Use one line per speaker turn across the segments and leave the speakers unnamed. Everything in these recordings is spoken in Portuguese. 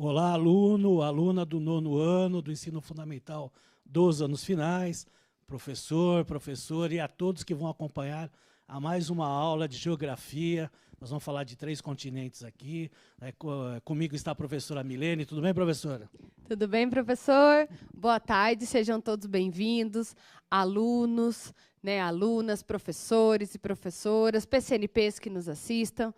Olá, aluno, aluna do 9º ano do ensino fundamental dos anos finais, professor, professora e a todos que vão acompanhar a mais uma aula de geografia. Nós vamos falar de 3 continentes aqui. Comigo está a professora Milene. Tudo bem, professora?
Tudo bem, professor? Boa tarde, sejam todos bem-vindos, alunos, alunas, professores e professoras, PCNPs que nos assistam,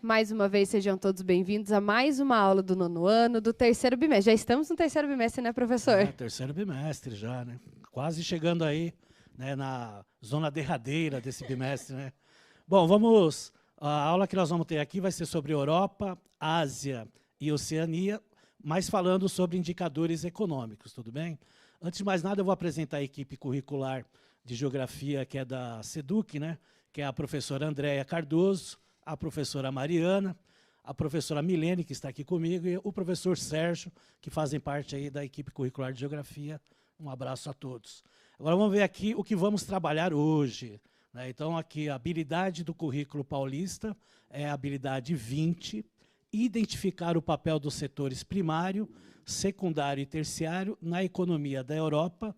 Mais uma vez, sejam todos bem-vindos a mais uma aula do 9º ano, do 3º bimestre. Já estamos no 3º bimestre, né, professor?
3º bimestre já, né? Quase chegando aí, na zona derradeira desse bimestre, né? Bom, vamos... A aula que nós vamos ter aqui vai ser sobre Europa, Ásia e Oceania, mas falando sobre indicadores econômicos, tudo bem? Antes de mais nada, eu vou apresentar a equipe curricular de Geografia, que é da SEDUC, que é a professora Andréia Cardoso, a professora Mariana, a professora Milene, que está aqui comigo, e o professor Sérgio, que fazem parte aí da equipe curricular de Geografia. Um abraço a todos. Agora vamos ver aqui o que vamos trabalhar hoje. Então, aqui, a habilidade do currículo paulista é a habilidade 20, identificar o papel dos setores primário, secundário e terciário na economia da Europa,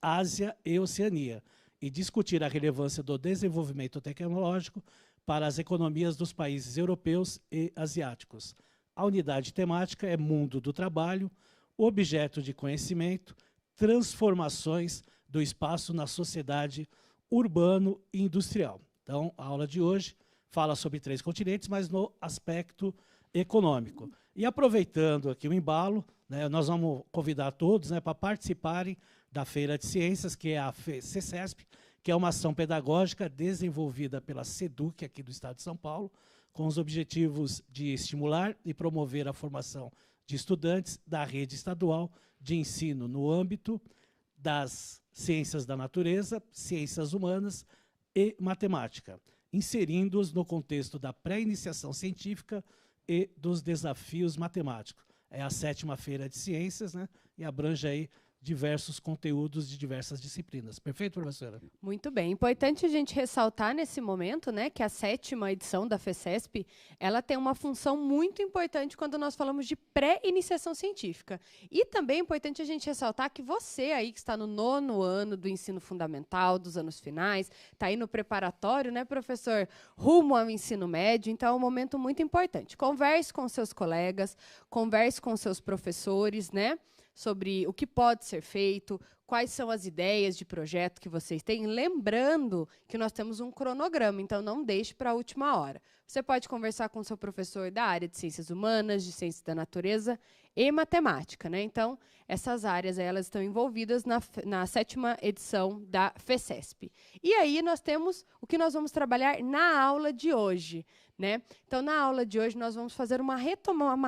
Ásia e Oceania, e discutir a relevância do desenvolvimento tecnológico para as economias dos países europeus e asiáticos. A unidade temática é Mundo do Trabalho, objeto de conhecimento, transformações do espaço na sociedade urbano e industrial. Então, a aula de hoje fala sobre 3 continentes, mas no aspecto econômico. E aproveitando aqui o embalo, nós vamos convidar todos para participarem da Feira de Ciências, que é a FECESP, que é uma ação pedagógica desenvolvida pela SEDUC, aqui do Estado de São Paulo, com os objetivos de estimular e promover a formação de estudantes da rede estadual de ensino no âmbito das ciências da natureza, ciências humanas e matemática, inserindo-os no contexto da pré-iniciação científica e dos desafios matemáticos. É a 7ª Feira de Ciências, e abrange aí diversos conteúdos de diversas disciplinas. Perfeito, professora?
Muito bem. Importante a gente ressaltar nesse momento, que a 7ª edição da FECESP, ela tem uma função muito importante quando nós falamos de pré-iniciação científica. E também é importante a gente ressaltar que você aí que está no 9º ano do ensino fundamental, dos anos finais, está aí no preparatório, professor, rumo ao ensino médio, então é um momento muito importante. Converse com seus colegas, converse com seus professores, sobre o que pode ser feito, quais são as ideias de projeto que vocês têm, lembrando que nós temos um cronograma, então não deixe para a última hora. Você pode conversar com o seu professor da área de Ciências Humanas, de Ciências da Natureza e Matemática. Então, essas áreas elas estão envolvidas na 7ª edição da FECESP. E aí nós temos o que nós vamos trabalhar na aula de hoje. Então, na aula de hoje, nós vamos fazer uma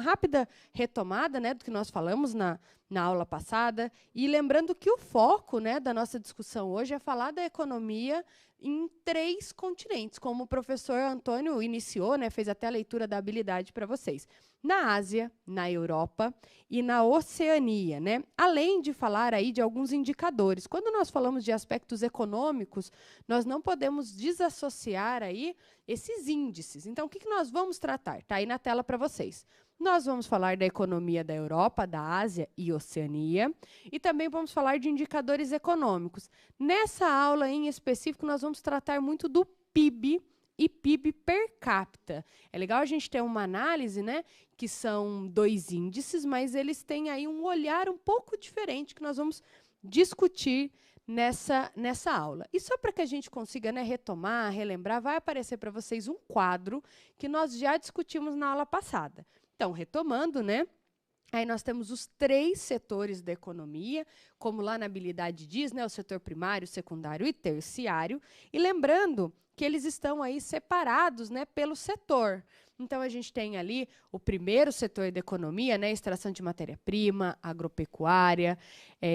rápida retomada do que nós falamos na aula passada, e lembrando que o foco da nossa discussão hoje é falar da economia em 3 continentes, como o professor Antônio iniciou, fez até a leitura da habilidade para vocês. Na Ásia, na Europa e na Oceania, além de falar aí de alguns indicadores. Quando nós falamos de aspectos econômicos, nós não podemos desassociar aí esses índices. Então, o que nós vamos tratar? Está aí na tela para vocês. Nós vamos falar da economia da Europa, da Ásia e Oceania, e também vamos falar de indicadores econômicos. Nessa aula em específico, nós vamos tratar muito do PIB e PIB per capita. É legal a gente ter uma análise, que são 2 índices, mas eles têm aí um olhar um pouco diferente que nós vamos discutir nessa aula. E só para que a gente consiga retomar, relembrar, vai aparecer para vocês um quadro que nós já discutimos na aula passada. Então, retomando, aí nós temos os 3 setores da economia, como lá na habilidade diz, o setor primário, secundário e terciário, e lembrando que eles estão aí separados pelo setor. Então, a gente tem ali o primeiro setor da economia, extração de matéria-prima, agropecuária,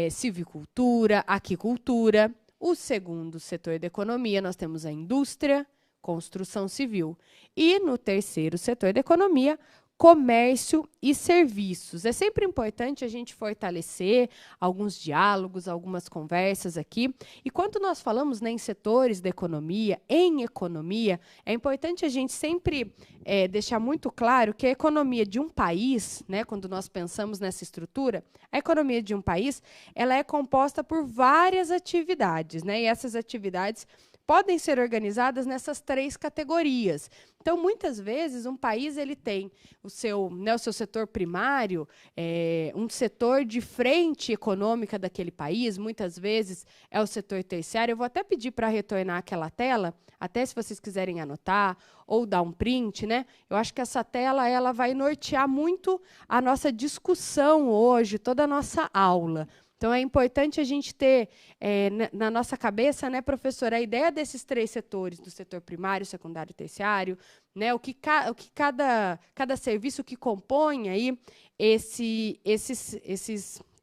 silvicultura, aquicultura. O segundo setor da economia, nós temos a indústria, construção civil. E no terceiro setor da economia, comércio e serviços. É sempre importante a gente fortalecer alguns diálogos, algumas conversas aqui. E quando nós falamos, né, em setores da economia, em economia, é importante a gente sempre deixar muito claro que a economia de um país, né, quando nós pensamos nessa estrutura, a economia de um país ela é composta por várias atividades, né, e essas atividades podem ser organizadas nessas 3 categorias. Então, muitas vezes, um país ele tem o seu setor primário, um setor de frente econômica daquele país, muitas vezes é o setor terciário. Eu vou até pedir para retornar aquela tela, até se vocês quiserem anotar ou dar um print, né? Eu acho que essa tela ela vai nortear muito a nossa discussão hoje, toda a nossa aula. Então, é importante a gente ter na nossa cabeça, né, professora, a ideia desses 3 setores, do setor primário, secundário e terciário, né, o que cada serviço que compõe aí esses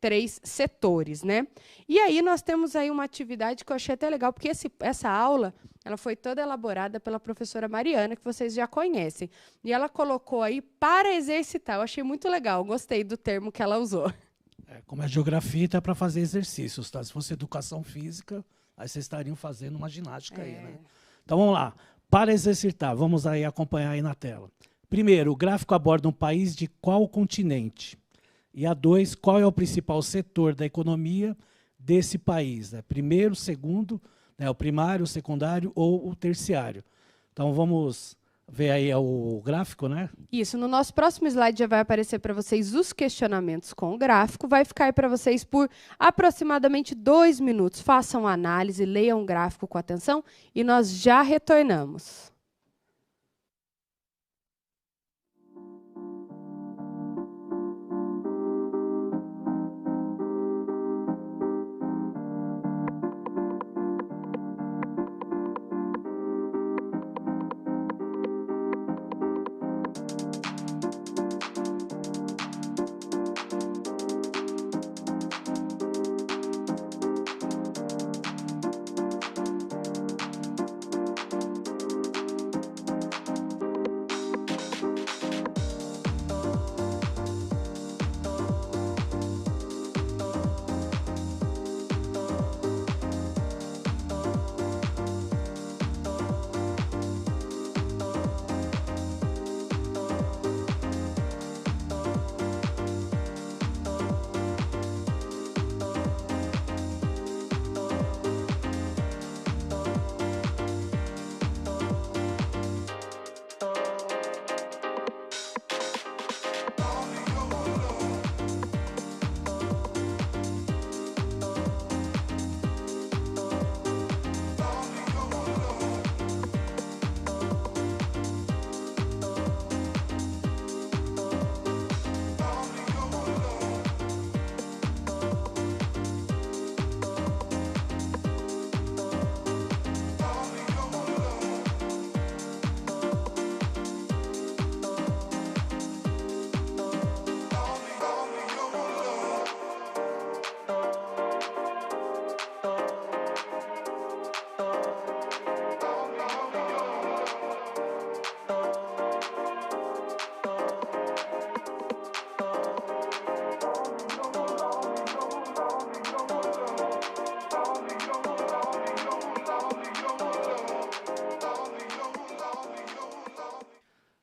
3 setores. Né? E aí nós temos aí uma atividade que eu achei até legal, porque essa aula ela foi toda elaborada pela professora Mariana, que vocês já conhecem. E ela colocou aí para exercitar. Eu achei muito legal, gostei do termo que ela usou.
Como é geografia, então é para fazer exercícios, tá? Se fosse educação física, aí vocês estariam fazendo uma ginástica aí, né? Então vamos lá. Para exercitar, vamos aí acompanhar aí na tela. Primeiro, o gráfico aborda um país de qual continente? E a 2, qual é o principal setor da economia desse país? Né? Primeiro, segundo, né? O primário, o secundário ou o terciário. Então vamos ver aí o gráfico, né?
Isso, no nosso próximo slide já vai aparecer para vocês os questionamentos com o gráfico. Vai ficar aí para vocês por aproximadamente 2 minutos. Façam a análise, leiam o gráfico com atenção e nós já retornamos.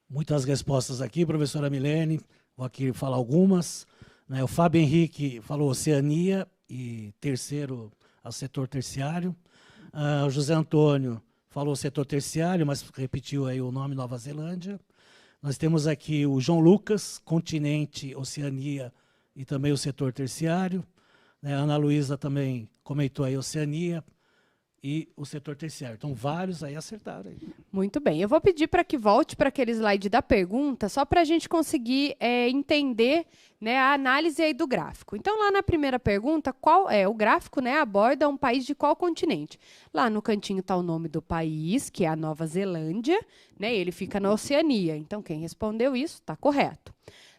Muitas respostas aqui, professora Milene. Vou aqui falar algumas. Né? O Fábio Henrique falou Oceania e terceiro ao setor terciário. O José Antônio falou setor terciário, mas repetiu aí o nome Nova Zelândia. Nós temos aqui o João Lucas, continente, Oceania e também o setor terciário. Né? A Ana Luísa também comentou aí Oceania e o setor terciário. Então, vários aí acertaram. Aí.
Muito bem. Eu vou pedir para que volte para aquele slide da pergunta, só para a gente conseguir entender, né, a análise aí do gráfico. Então, lá na primeira pergunta, qual é o gráfico, né, aborda um país de qual continente? Lá no cantinho está o nome do país, que é a Nova Zelândia, né, ele fica na Oceania. Então, quem respondeu isso está correto.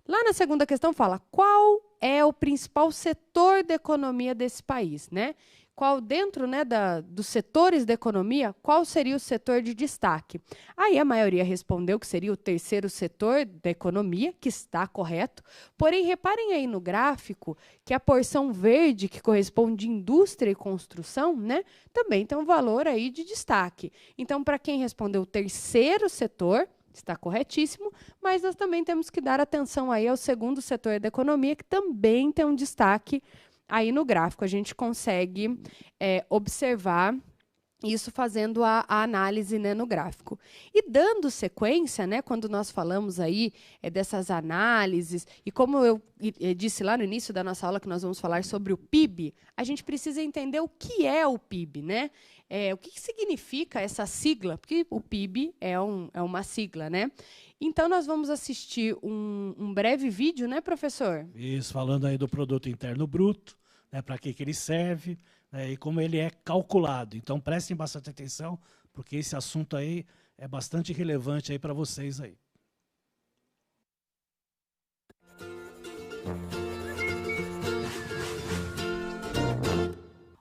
Lá na segunda questão fala qual é o principal setor da economia desse país, né? qual dentro, né, dos setores da economia, qual seria o setor de destaque. Aí a maioria respondeu que seria o terceiro setor da economia, que está correto. Porém, reparem aí no gráfico que a porção verde, que corresponde à indústria e construção, né, também tem um valor aí de destaque. Então, para quem respondeu o terceiro setor, está corretíssimo, mas nós também temos que dar atenção aí ao segundo setor da economia, que também tem um destaque aí no gráfico. A gente consegue observar isso fazendo a análise, né, no gráfico. E dando sequência, né, quando nós falamos aí dessas análises, e como eu disse lá no início da nossa aula que nós vamos falar sobre o PIB, a gente precisa entender o que é o PIB, né? O que significa essa sigla? Porque o PIB é uma sigla, né? Então, nós vamos assistir um breve vídeo, né, professor?
Isso, falando aí do produto interno bruto, né, para que ele serve, né, e como ele é calculado. Então, prestem bastante atenção, porque esse assunto aí é bastante relevante aí para vocês aí.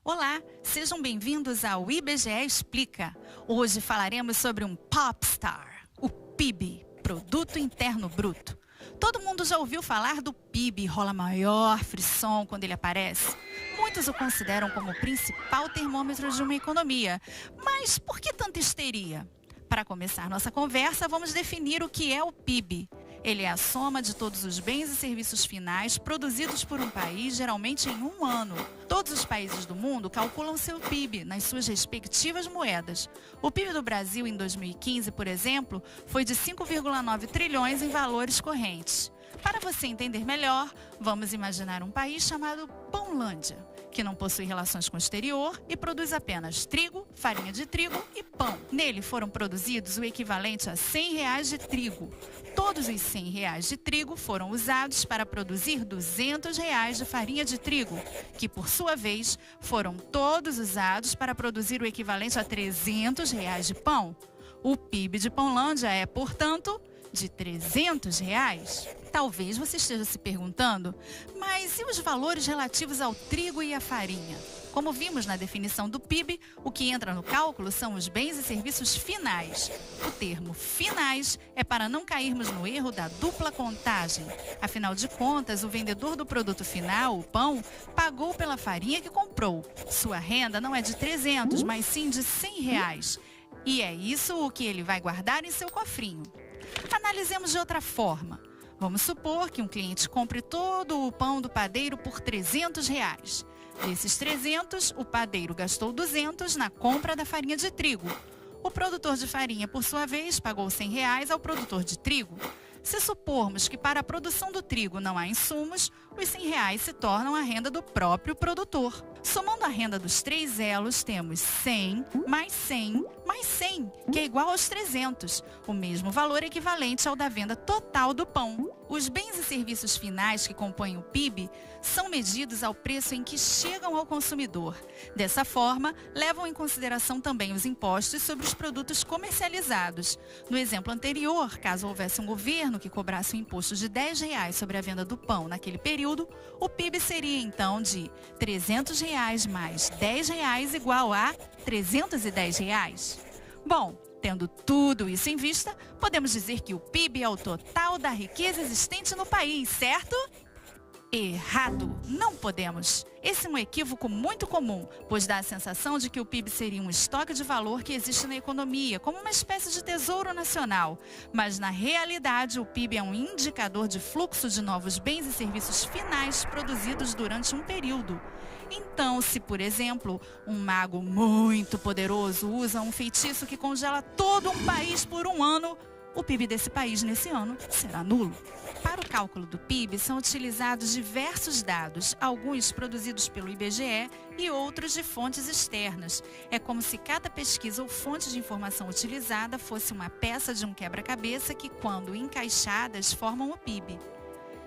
Olá, sejam bem-vindos ao IBGE Explica. Hoje falaremos sobre um popstar, o PIB, Produto Interno Bruto. Todo mundo já ouviu falar do PIB, rola maior frisson quando ele aparece. Muitos o consideram como o principal termômetro de uma economia. Mas por que tanta histeria? Para começar nossa conversa, vamos definir o que é o PIB. Ele é a soma de todos os bens e serviços finais produzidos por um país, geralmente em um ano. Todos os países do mundo calculam seu PIB nas suas respectivas moedas. O PIB do Brasil em 2015, por exemplo, foi de 5,9 trilhões em valores correntes. Para você entender melhor, vamos imaginar um país chamado Pãolândia, que não possui relações com o exterior e produz apenas trigo, farinha de trigo e pão. Nele foram produzidos o equivalente a R$100 de trigo. Todos os R$100 de trigo foram usados para produzir R$200 de farinha de trigo, que por sua vez foram todos usados para produzir o equivalente a R$300 de pão. O PIB de Pãolândia é, portanto, de R$300. Talvez você esteja se perguntando, mas e os valores relativos ao trigo e à farinha? Como vimos na definição do PIB, o que entra no cálculo são os bens e serviços finais. O termo finais é para não cairmos no erro da dupla contagem. Afinal de contas, o vendedor do produto final, o pão, pagou pela farinha que comprou. Sua renda não é de 300, mas sim de R$100. E é isso o que ele vai guardar em seu cofrinho. Analisemos de outra forma. Vamos supor que um cliente compre todo o pão do padeiro por R$300. Desses 300, o padeiro gastou 200 na compra da farinha de trigo. O produtor de farinha, por sua vez, pagou R$100 ao produtor de trigo. Se supormos que para a produção do trigo não há insumos, os R$100 se tornam a renda do próprio produtor. Somando a renda dos três elos, temos 100 mais 100 mais 100, que é igual aos 300, o mesmo valor equivalente ao da venda total do pão. Os bens e serviços finais que compõem o PIB são medidos ao preço em que chegam ao consumidor. Dessa forma, levam em consideração também os impostos sobre os produtos comercializados. No exemplo anterior, caso houvesse um governo que cobrasse um imposto de R$10 sobre a venda do pão naquele período, o PIB seria então de R$300 mais R$10 igual a R$310. Bom, tendo tudo isso em vista, podemos dizer que o PIB é o total da riqueza existente no país, certo? Errado! Não podemos! Esse é um equívoco muito comum, pois dá a sensação de que o PIB seria um estoque de valor que existe na economia, como uma espécie de tesouro nacional. Mas, na realidade, o PIB é um indicador de fluxo de novos bens e serviços finais produzidos durante um período. Então, se, por exemplo, um mago muito poderoso usa um feitiço que congela todo um país por um ano, o PIB desse país nesse ano será nulo. Para o cálculo do PIB são utilizados diversos dados, alguns produzidos pelo IBGE e outros de fontes externas. É como se cada pesquisa ou fonte de informação utilizada fosse uma peça de um quebra-cabeça que, quando encaixadas, formam o PIB.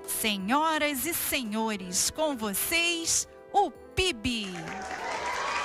Senhoras e senhores, com vocês, o PIB!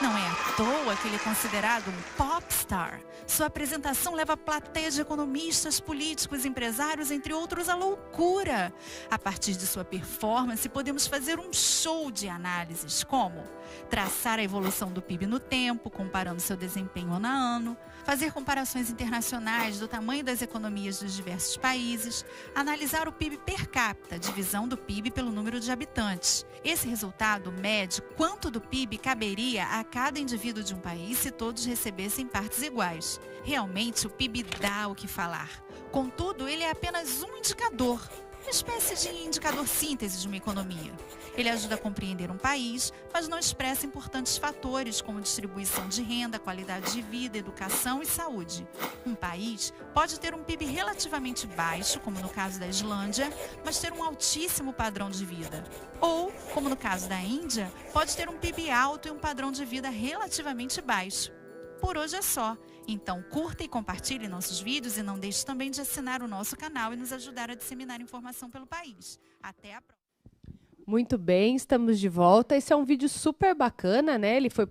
Não é à toa que ele é considerado um popstar. Sua apresentação leva a plateia de economistas, políticos, empresários, entre outros, à loucura. A partir de sua performance, podemos fazer um show de análises, como traçar a evolução do PIB no tempo, comparando seu desempenho ano a ano, fazer comparações internacionais do tamanho das economias dos diversos países, analisar o PIB per capita, divisão do PIB pelo número de habitantes. Esse resultado mede quanto do PIB caberia a cada indivíduo de um país se todos recebessem partes iguais. Realmente, o PIB dá o que falar. Contudo, ele é apenas um indicador, uma espécie de indicador síntese de uma economia. Ele ajuda a compreender um país, mas não expressa importantes fatores como distribuição de renda, qualidade de vida, educação e saúde. Um país pode ter um PIB relativamente baixo, como no caso da Islândia, mas ter um altíssimo padrão de vida. Ou, como no caso da Índia, pode ter um PIB alto e um padrão de vida relativamente baixo. Por hoje é só. Então, curta e compartilhe nossos vídeos e não deixe também de assinar o nosso canal e nos ajudar a disseminar informação pelo país. Até a próxima.
Muito bem, estamos de volta. Esse é um vídeo super bacana, né? Ele foi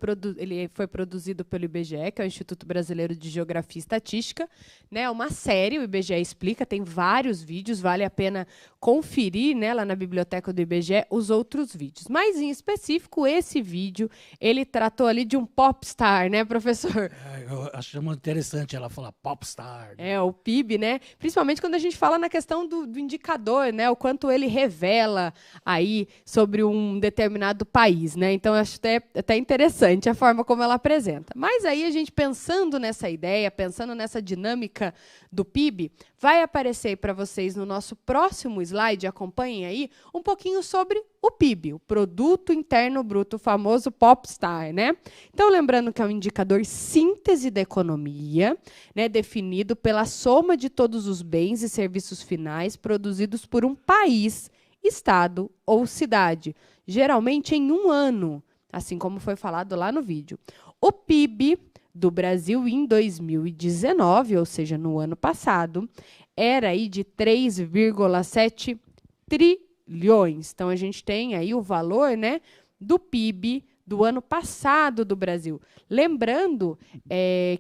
produzido pelo IBGE, que é o Instituto Brasileiro de Geografia e Estatística, né? É uma série, o IBGE Explica, tem vários vídeos, vale a pena conferir, né, lá na biblioteca do IBGE os outros vídeos. Mas, em específico, esse vídeo, ele tratou ali de um popstar, né, professor?
Eu acho muito interessante ela falar popstar.
É, o PIB, né? Principalmente quando a gente fala na questão do indicador, né? O quanto ele revela aí sobre um determinado país, né? Então, eu acho até interessante a forma como ela apresenta. Mas aí, a gente pensando nessa ideia, pensando nessa dinâmica do PIB, vai aparecer para vocês no nosso próximo slide, acompanhem aí, um pouquinho sobre o PIB, o Produto Interno Bruto, o famoso popstar, né? Então, lembrando que é um indicador síntese da economia, né, definido pela soma de todos os bens e serviços finais produzidos por um país, estado ou cidade, geralmente em um ano, assim como foi falado lá no vídeo. O PIB do Brasil em 2019, ou seja, no ano passado, era aí de 3,7 trilhões. Então, a gente tem aí o valor, né, do PIB do ano passado do Brasil. Lembrando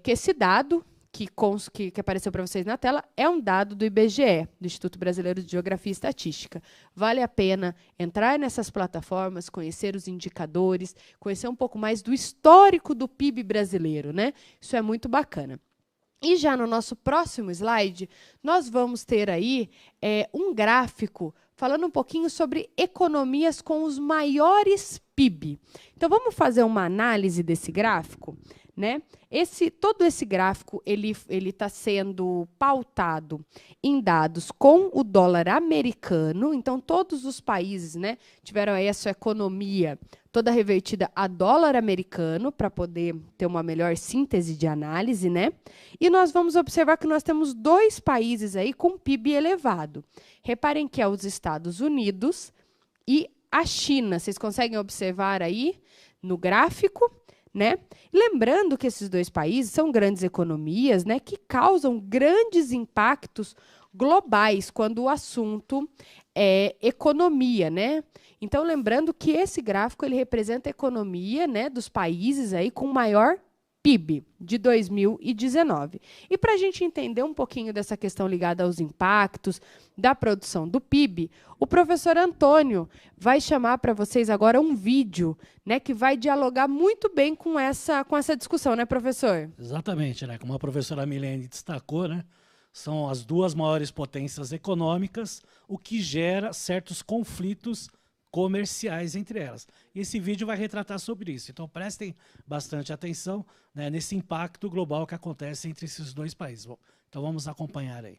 que esse dado que apareceu para vocês na tela é um dado do IBGE, do Instituto Brasileiro de Geografia e Estatística. Vale a pena entrar nessas plataformas, conhecer os indicadores, conhecer um pouco mais do histórico do PIB brasileiro, né? Isso é muito bacana. E já no nosso próximo slide, nós vamos ter aí um gráfico falando um pouquinho sobre economias com os maiores PIB. Então, vamos fazer uma análise desse gráfico, né? Todo esse gráfico ele está sendo pautado em dados com o dólar americano. Então, todos os países, né, tiveram aí a sua economia toda revertida a dólar americano para poder ter uma melhor síntese de análise, né? E nós vamos observar que nós temos dois países aí com PIB elevado. Reparem que é os Estados Unidos e a China. Vocês conseguem observar aí no gráfico, né? Lembrando que esses dois países são grandes economias, né, que causam grandes impactos globais quando o assunto é economia, né? Então, lembrando que esse gráfico ele representa a economia, né, dos países aí com maior PIB de 2019. E para a gente entender um pouquinho dessa questão ligada aos impactos da produção do PIB, o professor Antônio vai chamar para vocês agora um vídeo, né, que vai dialogar muito bem com essa discussão, né, professor?
Exatamente, né? Como a professora Milene destacou, né? São as duas maiores potências econômicas, o que gera certos conflitos comerciais entre elas. E esse vídeo vai retratar sobre isso. Então, prestem bastante atenção, né, nesse impacto global que acontece entre esses dois países. Bom, então, vamos acompanhar aí.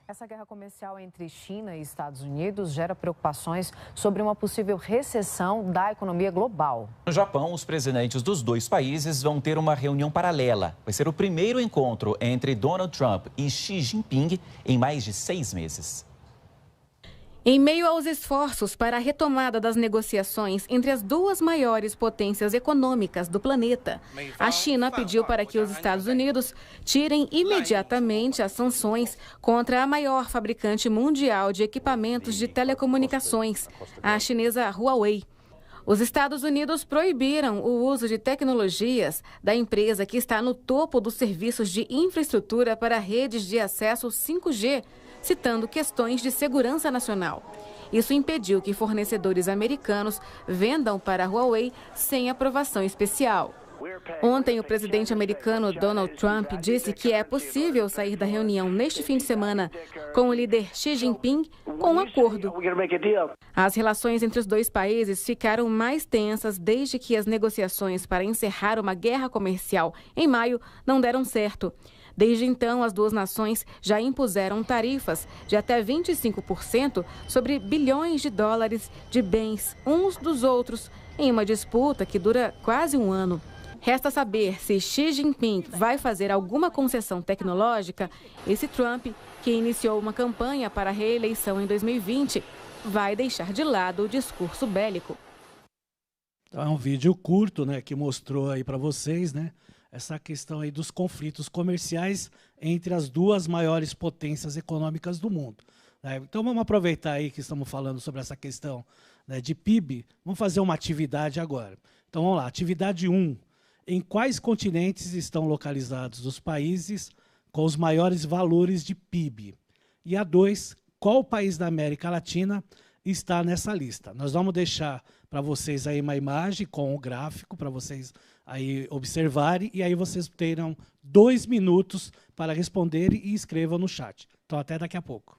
Essa guerra comercial entre China e Estados Unidos gera preocupações sobre uma possível recessão da economia global.
No Japão, os presidentes dos dois países vão ter uma reunião paralela. Vai ser o primeiro encontro entre Donald Trump e Xi Jinping em mais de 6 meses.
Em meio aos esforços para a retomada das negociações entre as duas maiores potências econômicas do planeta, a China pediu para que os Estados Unidos tirem imediatamente as sanções contra a maior fabricante mundial de equipamentos de telecomunicações, a chinesa Huawei. Os Estados Unidos proibiram o uso de tecnologias da empresa que está no topo dos serviços de infraestrutura para redes de acesso 5G, citando questões de segurança nacional. Isso impediu que fornecedores americanos vendam para a Huawei sem aprovação especial. Ontem, o presidente americano Donald Trump disse que é possível sair da reunião neste fim de semana com o líder Xi Jinping com um acordo. As relações entre os dois países ficaram mais tensas desde que as negociações para encerrar uma guerra comercial em maio não deram certo. Desde então, as duas nações já impuseram tarifas de até 25% sobre bilhões de dólares de bens uns dos outros, em uma disputa que dura quase um ano. Resta saber se Xi Jinping vai fazer alguma concessão tecnológica e se Trump, que iniciou uma campanha para a reeleição em 2020, vai deixar de lado o discurso bélico.
Então, é um vídeo curto, né, que mostrou aí para vocês, né, essa questão aí dos conflitos comerciais entre as duas maiores potências econômicas do mundo. Né? Então vamos aproveitar aí que estamos falando sobre essa questão, né, de PIB, vamos fazer uma atividade agora. Então vamos lá, atividade 1. Em quais continentes estão localizados os países com os maiores valores de PIB? E a 2, qual país da América Latina está nessa lista? Nós vamos deixar para vocês aí uma imagem com o gráfico para vocês aí observarem e aí vocês terão 2 minutos para responder e escrevam no chat. Então até daqui a pouco.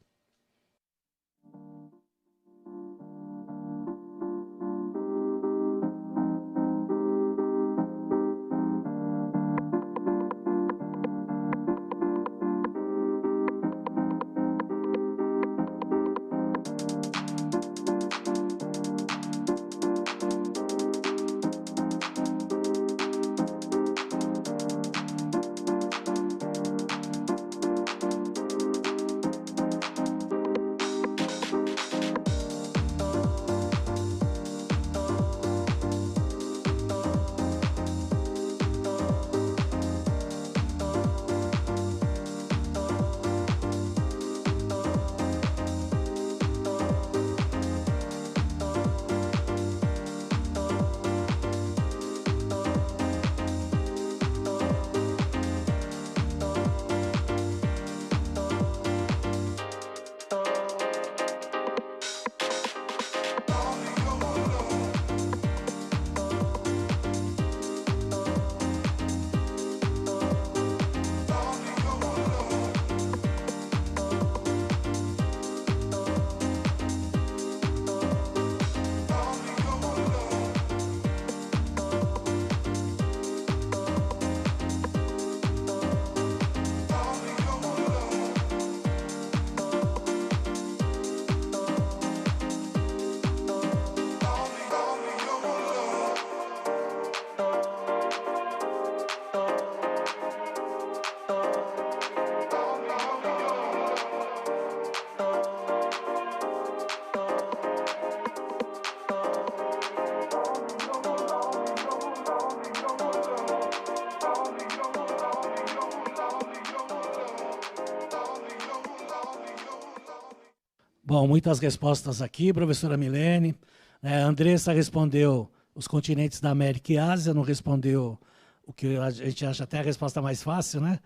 Bom, muitas respostas aqui, professora Milene. A Andressa respondeu os continentes da América e Ásia, não respondeu o que a gente acha até a resposta mais fácil, né?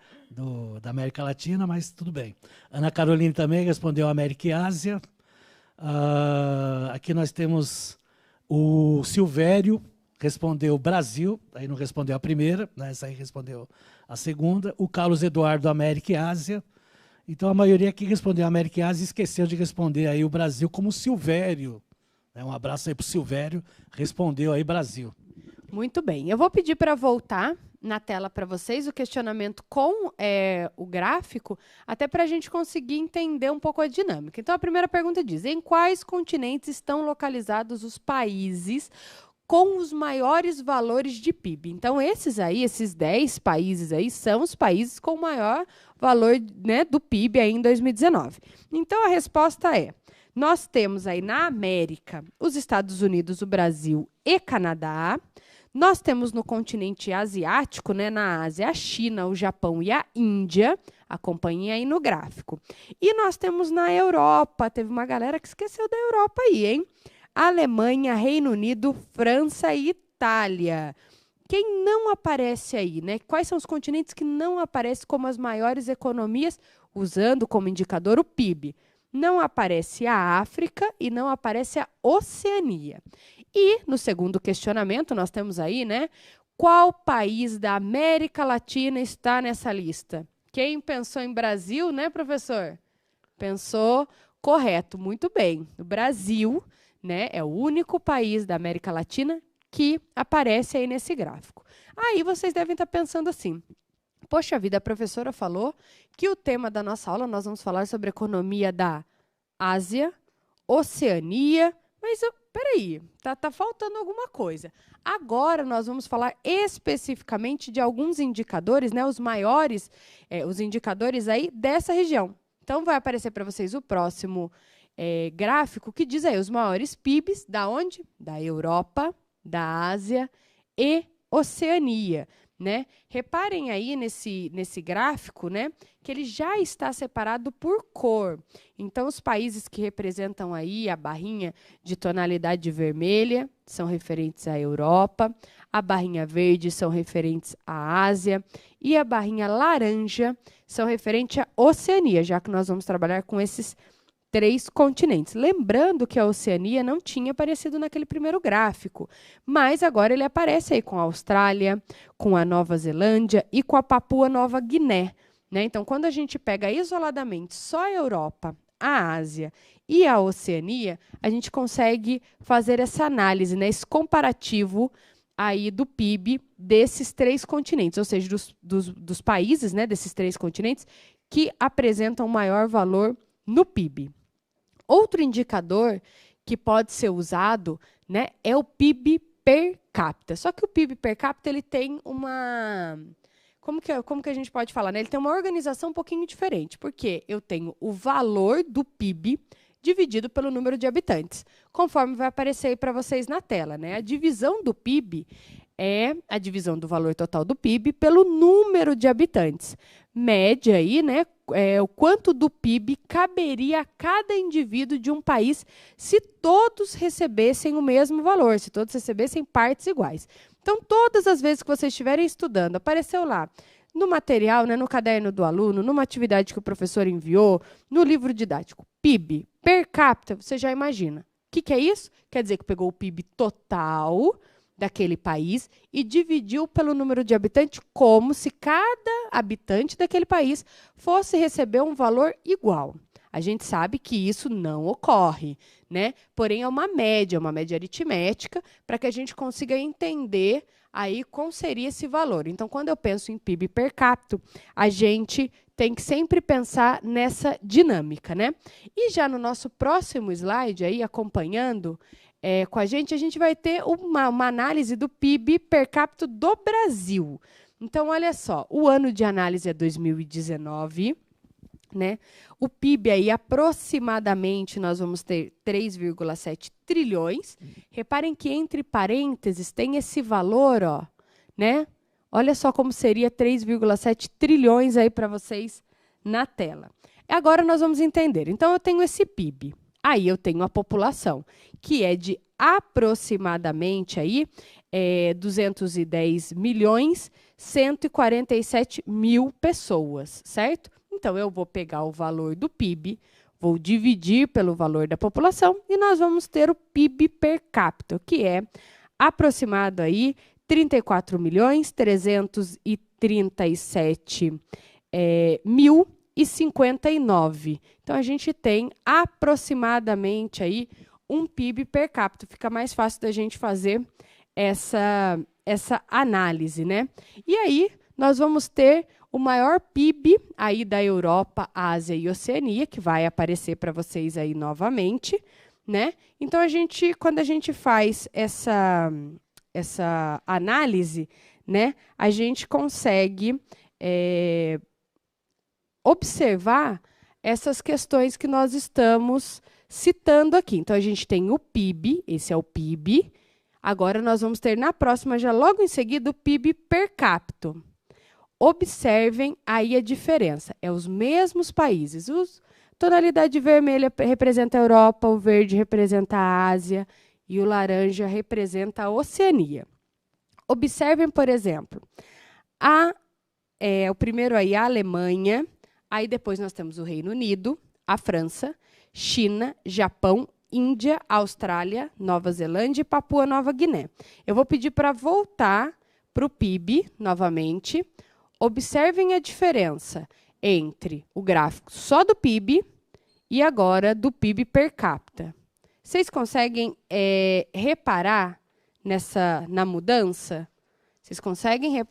Da América Latina, mas tudo bem. Ana Caroline também respondeu América e Ásia. Aqui nós temos o Silvério, respondeu Brasil, aí não respondeu a primeira, né? Essa aí respondeu a segunda. O Carlos Eduardo, América e Ásia. Então, a maioria aqui respondeu América e Ásia e esqueceu de responder aí o Brasil como Silvério. Um abraço aí para o Silvério, respondeu aí Brasil.
Muito bem. Eu vou pedir para voltar na tela para vocês o questionamento com o gráfico, até para a gente conseguir entender um pouco a dinâmica. Então, a primeira pergunta diz: em quais continentes estão localizados os países com os maiores valores de PIB? Então, esses 10 países aí são os países com o maior valor, né, do PIB aí em 2019. Então, a resposta é: nós temos aí na América os Estados Unidos, o Brasil e Canadá. Nós temos no continente asiático, né, na Ásia, a China, o Japão e a Índia. Acompanhem aí no gráfico. E nós temos na Europa, teve uma galera que esqueceu da Europa aí, hein? Alemanha, Reino Unido, França e Itália. Quem não aparece aí, né? Quais são os continentes que não aparecem como as maiores economias, usando como indicador o PIB? Não aparece a África e não aparece a Oceania. E, no segundo questionamento, nós temos aí, né? Qual país da América Latina está nessa lista? Quem pensou em Brasil, né, professor? Pensou correto, muito bem. O Brasil, né, é o único país da América Latina que aparece aí nesse gráfico. Aí vocês devem estar pensando assim, poxa vida, a professora falou que o tema da nossa aula, nós vamos falar sobre economia da Ásia, Oceania, mas peraí, tá faltando alguma coisa. Agora nós vamos falar especificamente de alguns indicadores, né, os maiores, os indicadores aí dessa região. Então vai aparecer para vocês o próximo gráfico que diz aí os maiores PIBs da onde? Da Europa, da Ásia e Oceania, né? Reparem aí nesse gráfico, né, que ele já está separado por cor. Então, os países que representam aí a barrinha de tonalidade vermelha são referentes à Europa, a barrinha verde são referentes à Ásia e a barrinha laranja são referentes à Oceania, já que nós vamos trabalhar com esses 3 continentes. Lembrando que a Oceania não tinha aparecido naquele primeiro gráfico, mas agora ele aparece aí com a Austrália, com a Nova Zelândia e com a Papua Nova Guiné, né? Então, quando a gente pega isoladamente só a Europa, a Ásia e a Oceania, a gente consegue fazer essa análise, né? Esse comparativo aí do PIB desses 3 continentes, ou seja, dos países, né, desses 3 continentes que apresentam maior valor no PIB. Outro indicador que pode ser usado, né, é o PIB per capita. Só que o PIB per capita ele tem uma... Como que a gente pode falar? Né? Ele tem uma organização um pouquinho diferente, porque eu tenho o valor do PIB dividido pelo número de habitantes, conforme vai aparecer aí para vocês na tela, né? A divisão do PIB é a divisão do valor total do PIB pelo número de habitantes. Média aí, né? O quanto do PIB caberia a cada indivíduo de um país se todos recebessem o mesmo valor, se todos recebessem partes iguais. Então, todas as vezes que vocês estiverem estudando, apareceu lá no material, né, no caderno do aluno, numa atividade que o professor enviou, no livro didático, PIB per capita, você já imagina. O que é isso? Quer dizer que pegou o PIB total daquele país e dividiu pelo número de habitantes como se cada habitante daquele país fosse receber um valor igual. A gente sabe que isso não ocorre, né? Porém, é uma média aritmética, para que a gente consiga entender aí qual seria esse valor. Então, quando eu penso em PIB per capita, a gente tem que sempre pensar nessa dinâmica, né? E já no nosso próximo slide, aí, acompanhando com a gente vai ter uma análise do PIB per capita do Brasil. Então, olha só, o ano de análise é 2019, né? O PIB aí, aproximadamente, nós vamos ter 3,7 trilhões. Reparem que, entre parênteses, tem esse valor, ó, né? Olha só como seria 3,7 trilhões aí para vocês na tela. Agora nós vamos entender. Então, eu tenho esse PIB. Aí eu tenho a população, que é de aproximadamente aí, 210 milhões 147 mil pessoas, certo? Então, eu vou pegar o valor do PIB, vou dividir pelo valor da população e nós vamos ter o PIB per capita, que é aproximado aí 34 milhões 337 mil e 59. Então, a gente tem aproximadamente aí um PIB per capita. Fica mais fácil da gente fazer essa análise, né? E aí, nós vamos ter o maior PIB aí da Europa, Ásia e Oceania, que vai aparecer para vocês aí novamente, né? Então, quando a gente faz essa análise, né, a gente consegue observar essas questões que nós estamos citando aqui. Então, a gente tem o PIB, esse é o PIB. Agora, nós vamos ter na próxima, já logo em seguida, o PIB per capita. observem aí a diferença. É os mesmos países. Tonalidade vermelha representa a Europa, o verde representa a Ásia e o laranja representa a Oceania. Observem, por exemplo, o primeiro aí, a Alemanha, aí depois nós temos o Reino Unido, a França, China, Japão, Índia, Austrália, Nova Zelândia e Papua Nova Guiné. Eu vou pedir para voltar para o PIB novamente. Observem a diferença entre o gráfico só do PIB e agora do PIB per capita. Vocês conseguem reparar na mudança? Vocês conseguem?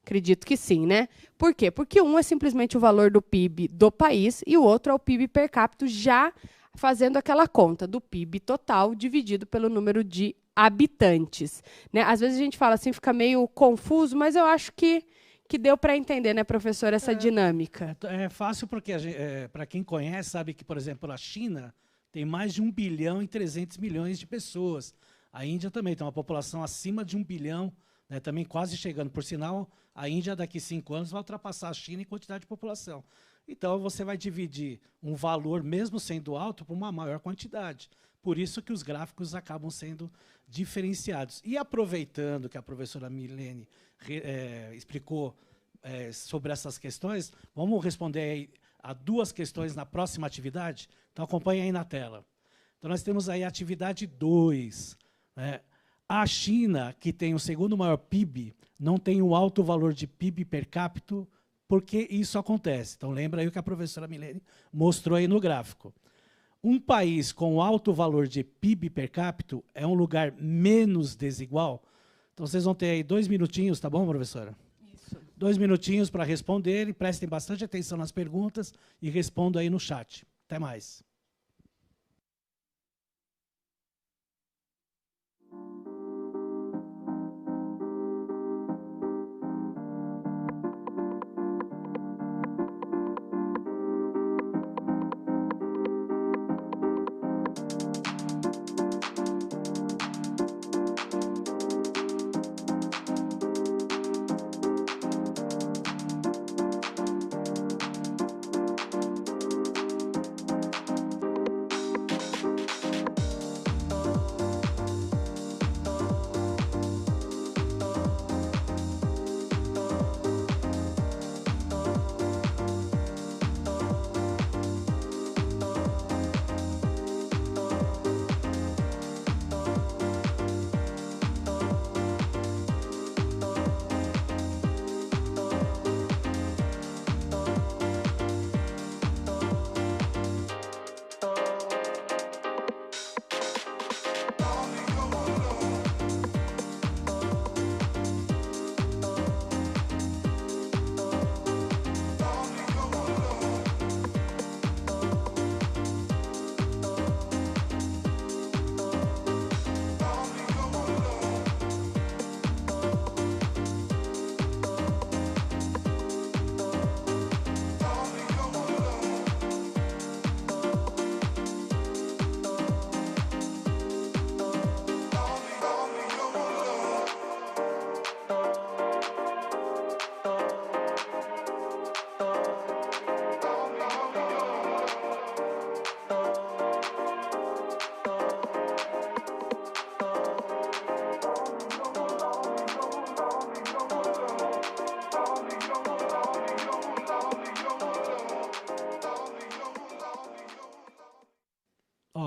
Acredito que sim, né? Por quê? Porque um é simplesmente o valor do PIB do país e o outro é o PIB per capita, já fazendo aquela conta do PIB total dividido pelo número de habitantes. Né? Às vezes a gente fala assim, fica meio confuso, mas eu acho que deu para entender, né, professor, essa dinâmica.
É fácil porque, para quem conhece, sabe que, por exemplo, a China tem mais de 1 bilhão e 300 milhões de pessoas. A Índia também tem uma população acima de 1 bilhão, né, também quase chegando. Por sinal, a Índia, daqui a 5 anos, vai ultrapassar a China em quantidade de população. Então, você vai dividir um valor, mesmo sendo alto, por uma maior quantidade. Por isso que os gráficos acabam sendo diferenciados. E aproveitando que a professora Milene explicou sobre essas questões, vamos responder aí a 2 questões na próxima atividade? Então, acompanhe aí na tela. Então, nós temos aí a atividade 2. Né? A China, que tem o segundo maior PIB, não tem um alto valor de PIB per capita. Por que isso acontece? Então, lembra aí o que a professora Milene mostrou aí no gráfico. Um país com alto valor de PIB per capita é um lugar menos desigual. Então, vocês vão ter aí 2 minutinhos, tá bom, professora? Isso. 2 minutinhos para responder e prestem bastante atenção nas perguntas e respondam aí no chat. Até mais.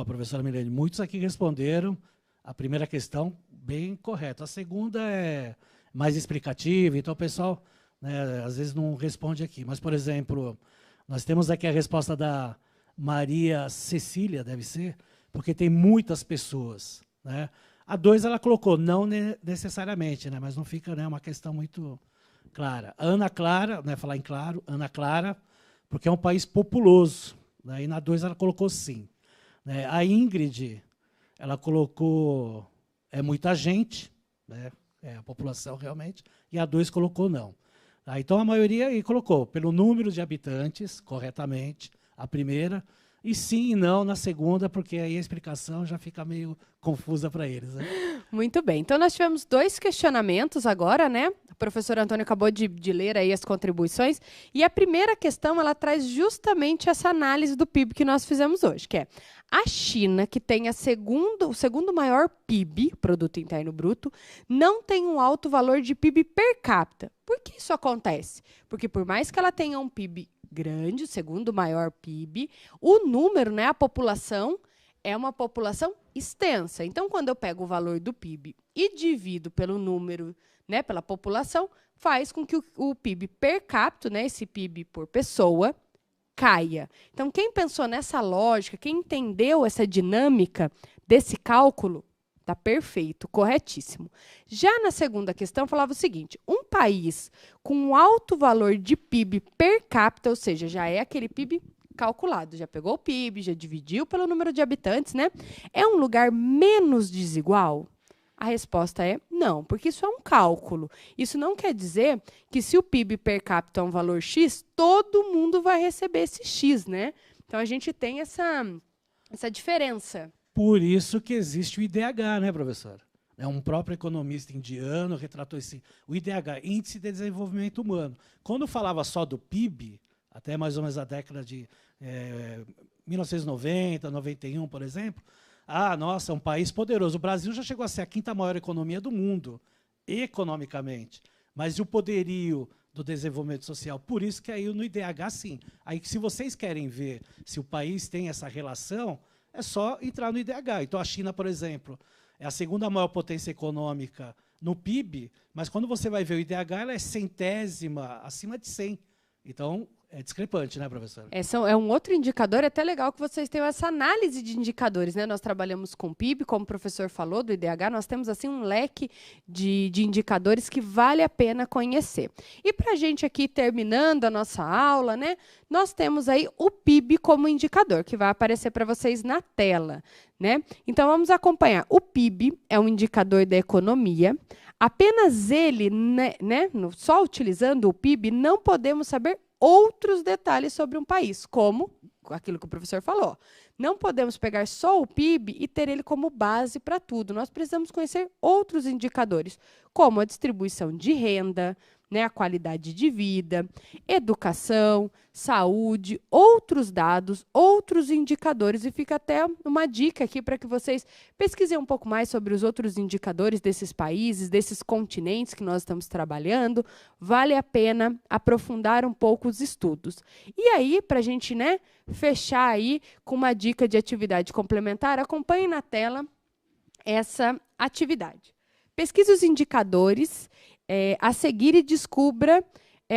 Professora Milene, muitos aqui responderam a primeira questão bem correta. A segunda é mais explicativa, então o pessoal, né, às vezes não responde aqui. Mas, por exemplo, nós temos aqui a resposta da Maria Cecília, deve ser, porque tem muitas pessoas. Né? A 2 ela colocou, não necessariamente, né, mas não fica, né, uma questão muito clara. Ana Clara, né, falar em claro, Ana Clara, porque é um país populoso. Né, e na 2 ela colocou sim. A Ingrid, ela colocou muita gente, né, a população realmente, e a 2 colocou não. Então, a maioria aí colocou pelo número de habitantes, corretamente, a primeira, e sim e não na segunda, porque aí a explicação já fica meio confusa para eles. Né?
Muito bem. Então, nós tivemos 2 questionamentos agora, né? O professor Antônio acabou de ler aí as contribuições. E a primeira questão, ela traz justamente essa análise do PIB que nós fizemos hoje, que é a China, que tem o segundo maior PIB, Produto Interno Bruto, não tem um alto valor de PIB per capita. Por que isso acontece? Porque por mais que ela tenha um PIB grande, o segundo maior PIB, o número, né, a população, é uma população extensa. Então, quando eu pego o valor do PIB e divido pelo número, né, pela população, faz com que o PIB per capita, né, esse PIB por pessoa, caia. Então, quem pensou nessa lógica, quem entendeu essa dinâmica desse cálculo, está perfeito, corretíssimo. Já na segunda questão, falava o seguinte, um país com um alto valor de PIB per capita, ou seja, já é aquele PIB calculado, já pegou o PIB, já dividiu pelo número de habitantes, né? É um lugar menos desigual? A resposta é não, porque isso é um cálculo. Isso não quer dizer que se o PIB per capita é um valor X, todo mundo vai receber esse X, né? Então, a gente tem essa diferença.
Por isso que existe o IDH, né, professor? Um próprio economista indiano retratou o IDH, Índice de Desenvolvimento Humano. Quando falava só do PIB, até mais ou menos a década de 1990, 91, por exemplo, nossa, é um país poderoso. O Brasil já chegou a ser a 5ª maior economia do mundo, economicamente. Mas e o poderio do desenvolvimento social? Por isso que aí no IDH, sim. Aí, se vocês querem ver se o país tem essa relação, é só entrar no IDH. Então, a China, por exemplo, é a 2ª maior potência econômica no PIB, mas quando você vai ver o IDH, ela é 100ª, acima de 100. Então, é discrepante, né, professora?
É um outro indicador, é até legal que vocês tenham essa análise de indicadores, né? Nós trabalhamos com PIB, como o professor falou, do IDH, nós temos assim um leque de indicadores que vale a pena conhecer. E para a gente aqui, terminando a nossa aula, né, nós temos aí o PIB como indicador, que vai aparecer para vocês na tela, né? Então, vamos acompanhar. O PIB é um indicador da economia. Apenas ele, né, só utilizando o PIB, não podemos saber outros detalhes sobre um país, como aquilo que o professor falou. Não podemos pegar só o PIB e ter ele como base para tudo. Nós precisamos conhecer outros indicadores, como a distribuição de renda, né, a qualidade de vida, educação, saúde, outros dados, outros indicadores. E fica até uma dica aqui para que vocês pesquisem um pouco mais sobre os outros indicadores desses países, desses continentes que nós estamos trabalhando. Vale a pena aprofundar um pouco os estudos. E aí, para a gente, né, fechar aí com uma dica de atividade complementar, acompanhe na tela essa atividade. Pesquise os indicadores a seguir e descubra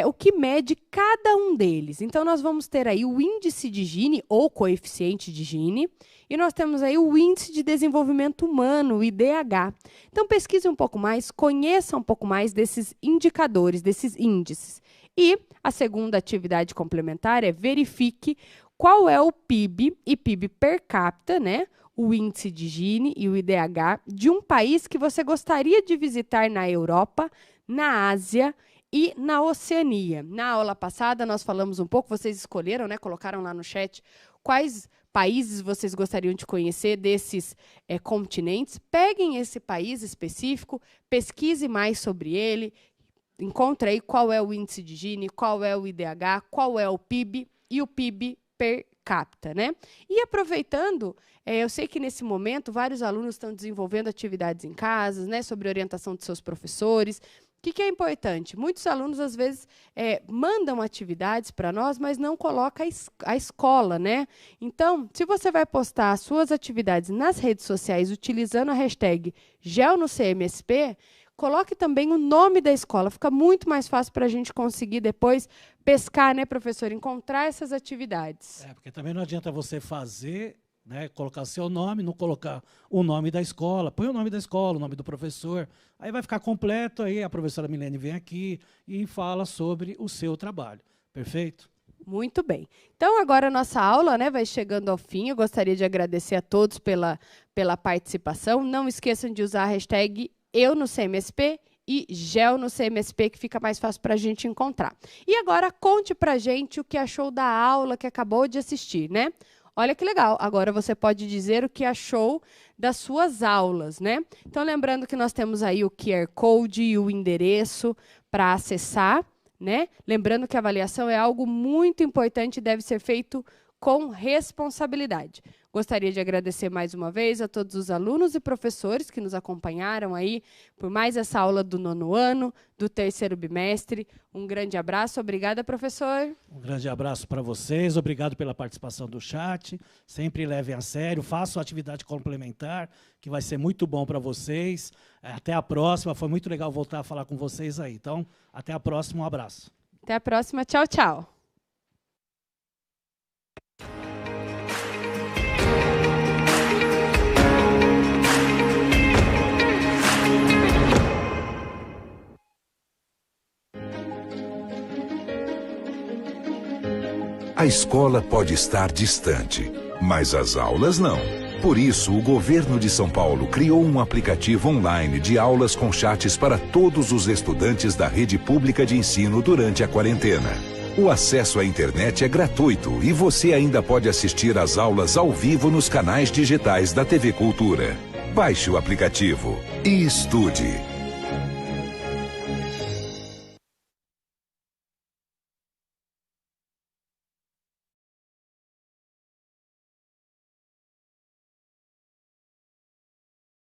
o que mede cada um deles. Então, nós vamos ter aí o índice de Gini, ou coeficiente de Gini, e nós temos aí o índice de desenvolvimento humano, o IDH. Então, pesquise um pouco mais, conheça um pouco mais desses indicadores, desses índices. E a segunda atividade complementar é verifique qual é o PIB e PIB per capita, né? O índice de Gini e o IDH de um país que você gostaria de visitar na Europa, na Ásia e na Oceania. Na aula passada, nós falamos um pouco, vocês escolheram, né, colocaram lá no chat, quais países vocês gostariam de conhecer desses continentes. Peguem esse país específico, pesquise mais sobre ele, encontre aí qual é o índice de Gini, qual é o IDH, qual é o PIB e o PIB per capita, né? E aproveitando, eu sei que nesse momento vários alunos estão desenvolvendo atividades em casa, né, sobre orientação de seus professores. O que é importante? Muitos alunos, às vezes, mandam atividades para nós, mas não colocam a escola, né? Então, se você vai postar as suas atividades nas redes sociais utilizando a hashtag GelnoCMSP, coloque também o nome da escola. Fica muito mais fácil para a gente conseguir depois pescar, né, professor? Encontrar essas atividades.
Porque também não adianta você fazer, né, colocar seu nome, não colocar o nome da escola. Põe o nome da escola, o nome do professor. Aí vai ficar completo, aí a professora Milene vem aqui e fala sobre o seu trabalho. Perfeito?
Muito bem. Então, agora a nossa aula, né, vai chegando ao fim. Eu gostaria de agradecer a todos pela participação. Não esqueçam de usar a hashtag EuNoCMSP e GelnoCMSP, que fica mais fácil para a gente encontrar. E agora, conte para a gente o que achou da aula que acabou de assistir, né? Olha que legal, agora você pode dizer o que achou das suas aulas, né? Então, lembrando que nós temos aí o QR Code e o endereço para acessar, né? Lembrando que a avaliação é algo muito importante e deve ser feito com responsabilidade. Gostaria de agradecer mais uma vez a todos os alunos e professores que nos acompanharam aí por mais essa aula do 9º ano, do 3º bimestre. Um grande abraço. Obrigada, professor.
Um grande abraço para vocês. Obrigado pela participação do chat. Sempre levem a sério. Façam atividade complementar, que vai ser muito bom para vocês. Até a próxima. Foi muito legal voltar a falar com vocês aí. Então, até a próxima. Um abraço.
Até a próxima. Tchau, tchau.
A escola pode estar distante, mas as aulas não. Por isso, o governo de São Paulo criou um aplicativo online de aulas com chats para todos os estudantes da rede pública de ensino durante a quarentena. O acesso à internet é gratuito e você ainda pode assistir às aulas ao vivo nos canais digitais da TV Cultura. Baixe o aplicativo e estude.